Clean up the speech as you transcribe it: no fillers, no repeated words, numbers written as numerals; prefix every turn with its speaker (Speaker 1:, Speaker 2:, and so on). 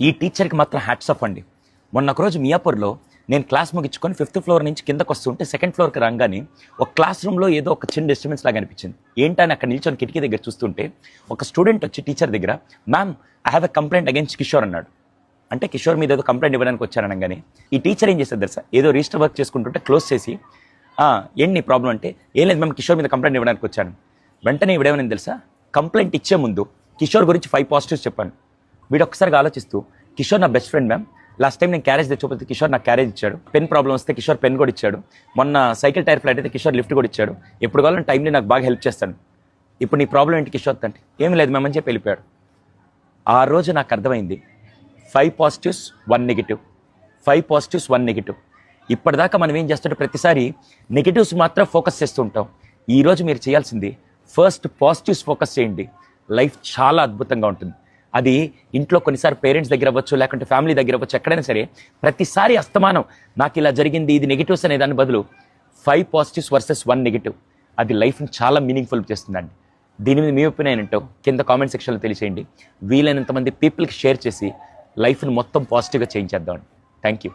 Speaker 1: ఈ టీచర్కి మాత్రం హ్యాట్స్ ఆఫ్ అండి. మొన్న ఒకరోజు మియాపూర్లో నేను క్లాస్ ముగించుకొని 5th ఫ్లోర్ నుంచి కిందకు వస్తుంటే 2nd ఫ్లోర్కి రాగానే ఒక క్లాస్ రూమ్లో ఏదో ఒక చిన్న డిస్టర్బెన్స్ లాగా అనిపించింది. ఏంటని అక్కడ నిల్చొని కిటికీ దగ్గర చూస్తుంటే ఒక స్టూడెంట్ వచ్చి టీచర్ దగ్గర, ma'am I have a complaint against Kishore అన్నాడు. అంటే కిషోర్ మీద ఏదో కంప్లైంట్ ఇవ్వడానికి వచ్చారనగానే ఈ టీచర్ ఏం చేసేది తెలుసా, ఏదో రిజిస్టర్ వర్క్ చేసుకుంటుంటే క్లోజ్ చేసి, ఏంటి నీ ప్రాబ్లం అంటే, ఏం లేదు మేము కిషోర్ మీద కంప్లైంట్ ఇవ్వడానికి వచ్చాను. వెంటనే ఇవిడేమని తెలుసా, కంప్లైంట్ ఇచ్చే ముందు కిషోర్ గురించి 5 పాజిటివ్స్ చెప్పాను. వీడు ఒక్కసారిగా ఆలోచిస్తూ, కిషోర్ నా best friend ma'am, last time నేను క్యారేజ్ తెచ్చిపోతే కిషోర్ నాకు క్యారేజ్ ఇచ్చాడు, పెన్ ప్రాబ్లం వస్తే కిషోర్ పెన్ కూడా ఇచ్చాడు, మొన్న సైకిల్ టైర్ ఫ్లాట్ అయితే కిషోర్ లిఫ్ట్ కూడా ఇచ్చాడు, ఎప్పుడు కావాలని టైంలో నాకు బాగా హెల్ప్ చేస్తాను. ఇప్పుడు నీ ప్రాబ్లం ఏంటి కిషోర్ అంటే, ఏం లేదు మ్యామ్ అని చెప్పి వెళ్ళిపోయాడు. ఆ రోజు నాకు అర్థమైంది, 5 పాజిటివ్స్ 1 నెగిటివ్, 5 పాజిటివ్స్ 1 నెగిటివ్. ఇప్పటిదాకా మనం ఏం చేస్తుంటే ప్రతిసారి నెగిటివ్స్ మాత్రం ఫోకస్ చేస్తుంటాం. ఈరోజు మీరు చేయాల్సింది ఫస్ట్ పాజిటివ్స్ ఫోకస్ చేయండి. లైఫ్ చాలా అద్భుతంగా ఉంటుంది. అది ఇంట్లో కొన్నిసారి పేరెంట్స్ దగ్గర అవ్వచ్చు, లేకుంటే ఫ్యామిలీ దగ్గర అవ్వచ్చు, ఎక్కడైనా సరే ప్రతిసారి అస్తమానం నాకు ఇలా జరిగింది ఇది నెగిటివ్స్ అనే దాని బదులు 5 పాజిటివ్స్ వర్సెస్ 1 నెగిటివ్, అది లైఫ్ని చాలా మీనింగ్ఫుల్ చేస్తుందండి. దీని మీద మీ ఒపీనియన్ ఏంటో కింద కామెంట్ సెక్షన్లో తెలియచేయండి. వీలైనంత మంది పీపుల్కి షేర్ చేసి లైఫ్ని మొత్తం పాజిటివ్గా చేంజ్ చేద్దామండి. Thank you.